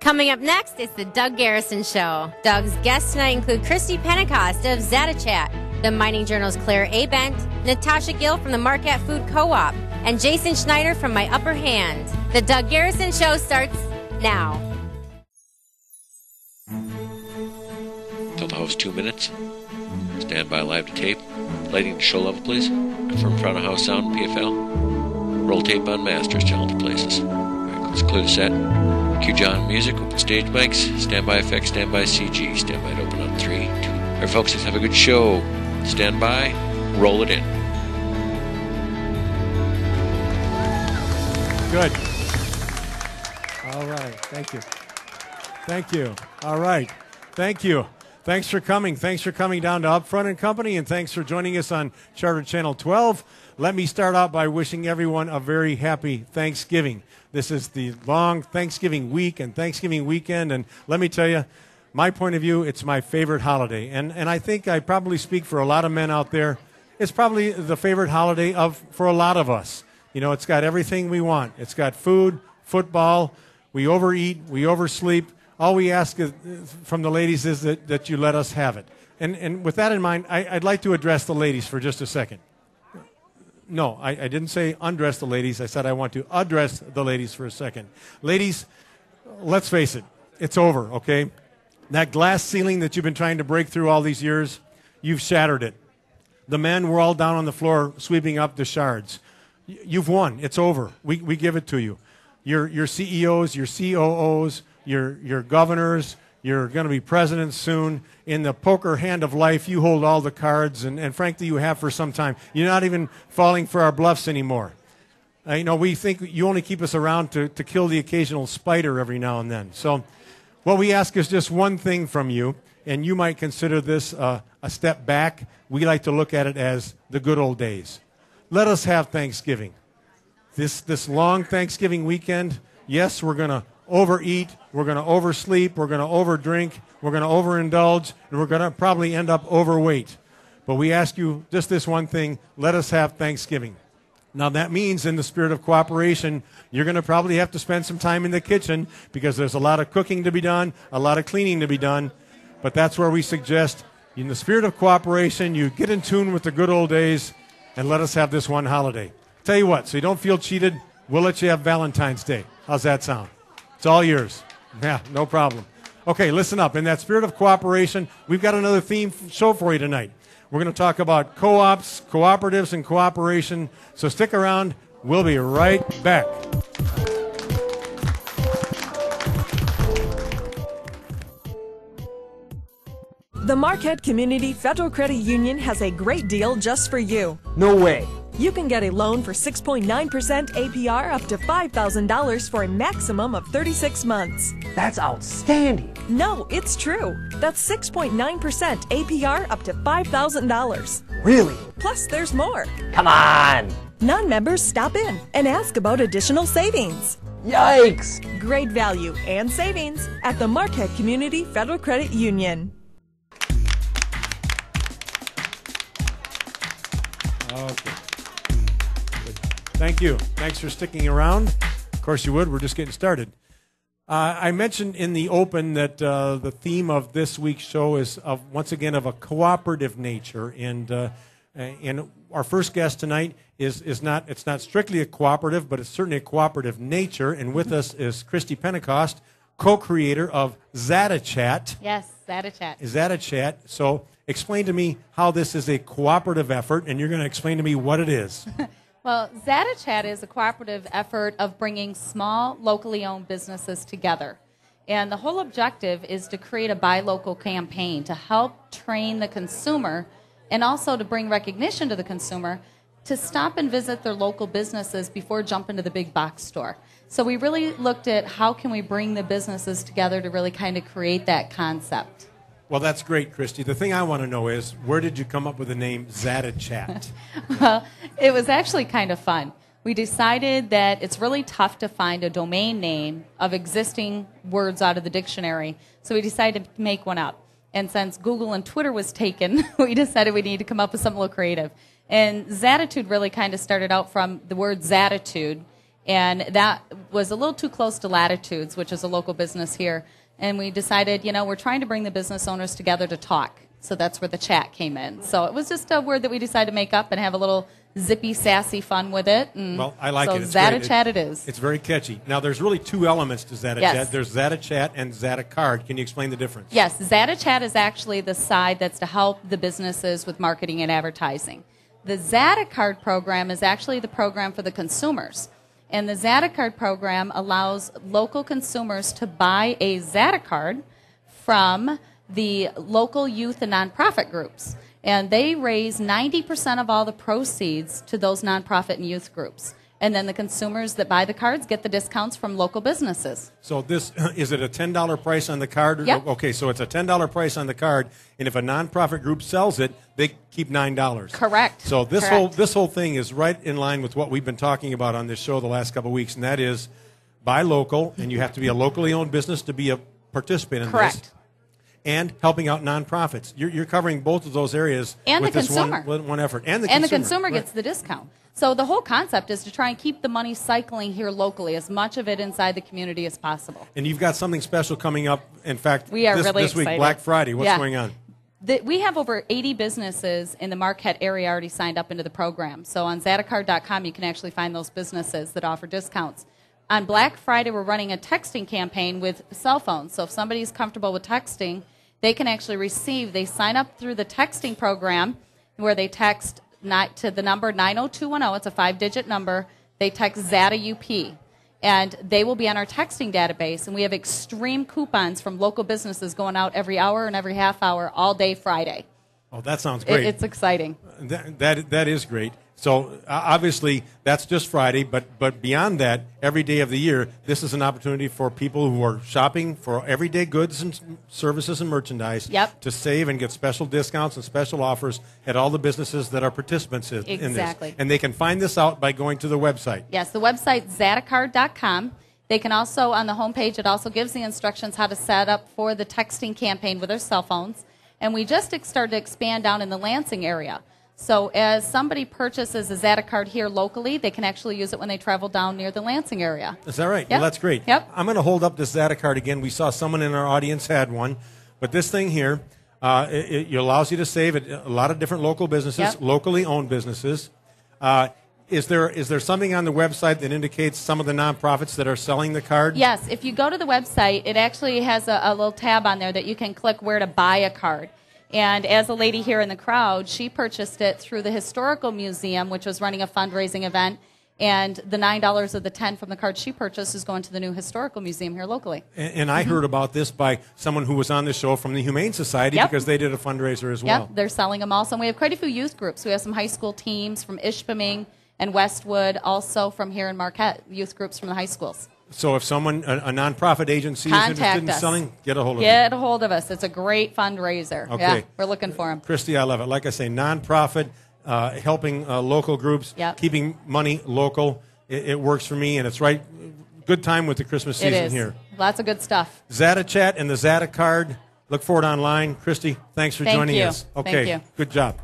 Coming up next, it's the Doug Garrison Show. Doug's guests tonight include Christi Pentecost of ZattaChat, the Mining Journal's Claire A. Bent, Natasha Gill from the Marquette Food Co-op, and Jason Schneider from My Upper Hand. The Doug Garrison Show starts now. Tell the host 2 minutes. Stand by live to tape. Lighting to show level, please. Confirm front of house sound PFL. Roll tape on masters to all the places. All right, let's clear the set. Cue John music, open stage mics, standby effects, standby CG, standby to open on 3, 2. All right, folks, let's have a good show. Stand by, roll it in. Good. All right, thank you. Thank you. All right, thank you. Thanks for coming. Thanks for coming down to Upfront and Company, and thanks for joining us on Charter Channel 12. Let me start out by wishing everyone a very happy Thanksgiving. This is the long Thanksgiving week and Thanksgiving weekend, and let me tell you, my point of view, it's my favorite holiday. And I think I probably speak for a lot of men out there. It's probably the favorite holiday for a lot of us. You know, it's got everything we want. It's got food, football, we overeat, we oversleep. All we ask from the ladies is that you let us have it. And with that in mind, I'd like to address the ladies for just a second. No, I didn't say undress the ladies. I said I want to address the ladies for a second. Ladies, let's face it. It's over, okay? That glass ceiling that you've been trying to break through all these years, you've shattered it. The men were all down on the floor sweeping up the shards. You've won. It's over. We give it to you. Your CEOs, your COOs, your governors, you're going to be presidents soon. In the poker hand of life, you hold all the cards, and frankly, you have for some time. You're not even falling for our bluffs anymore. You know, we think you only keep us around to kill the occasional spider every now and then. So what we ask is just one thing from you, and you might consider this a step back. We like to look at it as the good old days. Let us have Thanksgiving. This long Thanksgiving weekend, yes, we're going to overeat, we're going to oversleep, we're going to overdrink, we're going to overindulge, and we're going to probably end up overweight. But we ask you just this one thing, let us have Thanksgiving. Now that means in the spirit of cooperation, you're going to probably have to spend some time in the kitchen because there's a lot of cooking to be done, a lot of cleaning to be done. But that's where we suggest, in the spirit of cooperation, you get in tune with the good old days and let us have this one holiday. Tell you what, so you don't feel cheated, we'll let you have Valentine's Day. How's that sound? It's all yours. Yeah, no problem. Okay, listen up. In that spirit of cooperation, we've got another theme show for you tonight. We're going to talk about co-ops, cooperatives, and cooperation. So stick around. We'll be right back. The Marquette Community Federal Credit Union has a great deal just for you. No way. You can get a loan for 6.9% APR up to $5,000 for a maximum of 36 months. That's outstanding. No, it's true. That's 6.9% APR up to $5,000. Really? Plus, there's more. Come on. Non-members stop in and ask about additional savings. Yikes. Great value and savings at the Marquette Community Federal Credit Union. Okay. Thank you. Thanks for sticking around. Of course you would. We're just getting started. I mentioned in the open that the theme of this week's show is once again of a cooperative nature, and our first guest tonight is not strictly a cooperative, but it's certainly a cooperative nature. And with us is Christi Pentecost, co-creator of ZattaChat. Yes, ZattaChat. ZattaChat. So explain to me how this is a cooperative effort, and you're going to explain to me what it is. Well, ZattaChat is a cooperative effort of bringing small, locally owned businesses together. And the whole objective is to create a buy local campaign to help train the consumer and also to bring recognition to the consumer to stop and visit their local businesses before jumping to the big box store. So we really looked at how can we bring the businesses together to really kind of create that concept. Well, that's great, Christi. The thing I want to know is, where did you come up with the name ZattaChat? Well, it was actually kind of fun. We decided that it's really tough to find a domain name of existing words out of the dictionary, so we decided to make one up. And since Google and Twitter was taken, we decided we needed to come up with something a little creative. And Zattitude really kind of started out from the word Zattitude, And that was a little too close to Latitudes, which is a local business here. And we decided, we're trying to bring the business owners together to talk. So that's where the chat came in. So it was just a word that we decided to make up and have a little zippy, sassy fun with it. And well, I like so it. It's ZattaChat it is. It's very catchy. Now, there's really two elements to ZattaChat. Yes. There's ZattaChat and ZattaCard. Can you explain the difference? Yes, ZattaChat is actually the side that's to help the businesses with marketing and advertising. The ZattaCard program is actually the program for the consumers. And the ZattaCard program allows local consumers to buy a ZattaCard from the local youth and nonprofit groups. And they raise 90% of all the proceeds to those nonprofit and youth groups. And then the consumers that buy the cards get the discounts from local businesses. So this is it a $10 price on the card? Yep. Okay, so it's a $10 price on the card, and if a nonprofit group sells it, they keep $9. Correct. So this Correct. whole thing is right in line with what we've been talking about on this show the last couple of weeks, and that is buy local, and you have to be a locally owned business to be a participant in Correct. this. And helping out nonprofits. You're covering both of those areas And with the this consumer. one effort. And the consumer right. gets the discount. So the whole concept is to try and keep the money cycling here locally, as much of it inside the community as possible. And you've got something special coming up. In fact, We are this really week, excited. Black Friday. What's Yeah. going on? We have over 80 businesses in the Marquette area already signed up into the program. So on ZattaCard.com, you can actually find those businesses that offer discounts. On Black Friday, we're running a texting campaign with cell phones. So if somebody's comfortable with texting, they can actually they sign up through the texting program where they text to the number 90210. It's a 5-digit number. They text ZattaUP. And they will be on our texting database. And we have extreme coupons from local businesses going out every hour and every half hour all day Friday. Oh, that sounds great. It's exciting. That is great. So obviously that's just Friday, but beyond that, every day of the year, this is an opportunity for people who are shopping for everyday goods and services and merchandise Yep. to save and get special discounts and special offers at all the businesses that are participants in this. Exactly. And they can find this out by going to the website. Yes, the website ZattaCard.com. They can also, on the homepage, it also gives the instructions how to set up for the texting campaign with their cell phones. And we just started to expand down in the Lansing area. So as somebody purchases a ZattaCard here locally, they can actually use it when they travel down near the Lansing area. Is that right? Yep. Well, that's great. Yep. I'm going to hold up this ZattaCard again. We saw someone in our audience had one. But this thing here, it allows you to save at a lot of different local businesses, Yep. locally owned businesses. Is there something on the website that indicates some of the nonprofits that are selling the card? Yes, if you go to the website, it actually has a little tab on there that you can click where to buy a card. And as a lady here in the crowd, she purchased it through the Historical Museum, which was running a fundraising event. And the $9 of the 10 from the card she purchased is going to the new Historical Museum here locally. And I heard about this by someone who was on the show from the Humane Society Yep. because they did a fundraiser as well. Yep, they're selling them also. And we have quite a few youth groups. We have some high school teams from Ishpeming and Westwood, also from here in Marquette, youth groups from the high schools. So if someone, a nonprofit agency is interested Contact in us. selling, get a hold of you. Get a hold of us. It's a great fundraiser. Okay. Yeah, we're looking for them. Christy, I love it. Like I say, nonprofit, helping local groups, Yep. keeping money local. It works for me, and it's right. Good time with the Christmas It season is. here. Lots of good stuff. ZattaChat and the ZattaCard. Look for it online. Christy, thanks for Thank joining you. us. Thank Okay, you. good job.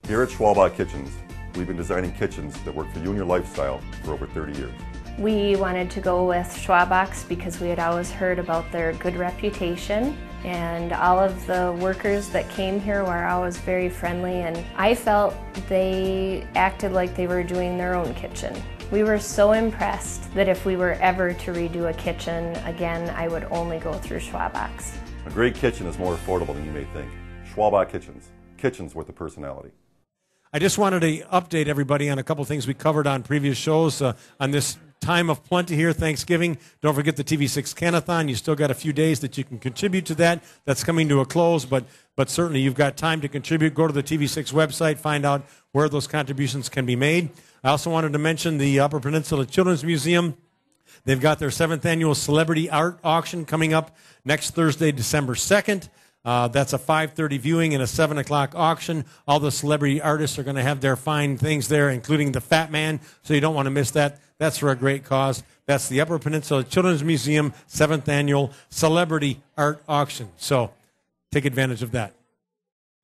Here at Schwalbach Kitchens, we've been designing kitchens that work for you and your lifestyle for over 30 years. We wanted to go with Schwabach's because we had always heard about their good reputation, and all of the workers that came here were always very friendly, and I felt they acted like they were doing their own kitchen. We were so impressed that if we were ever to redo a kitchen again, I would only go through Schwabach's. A great kitchen is more affordable than you may think. Schwalbach Kitchens. Kitchens with a personality. I just wanted to update everybody on a couple things we covered on previous shows on this time of plenty here, Thanksgiving. Don't forget the TV6 Canathon. You still got a few days that you can contribute to that. That's coming to a close, but certainly you've got time to contribute. Go to the TV6 website, find out where those contributions can be made. I also wanted to mention the Upper Peninsula Children's Museum. They've got their 7th annual Celebrity Art Auction coming up next Thursday, December 2nd. That's a 5:30 viewing and a 7 o'clock auction. All the celebrity artists are going to have their fine things there, including the Fat Man, so you don't want to miss that. That's for a great cause. That's the Upper Peninsula Children's Museum 7th Annual Celebrity Art Auction. So take advantage of that.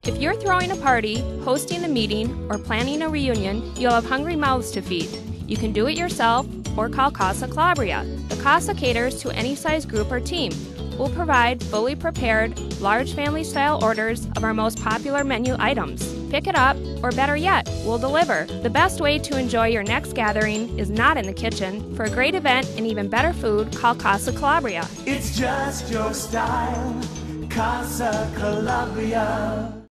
If you're throwing a party, hosting a meeting, or planning a reunion, you'll have hungry mouths to feed. You can do it yourself or call Casa Calabria. The Casa caters to any size group or team. We'll provide fully prepared, large family-style orders of our most popular menu items. Pick it up, or better yet, we'll deliver. The best way to enjoy your next gathering is not in the kitchen. For a great event and even better food, call Casa Calabria. It's just your style, Casa Calabria.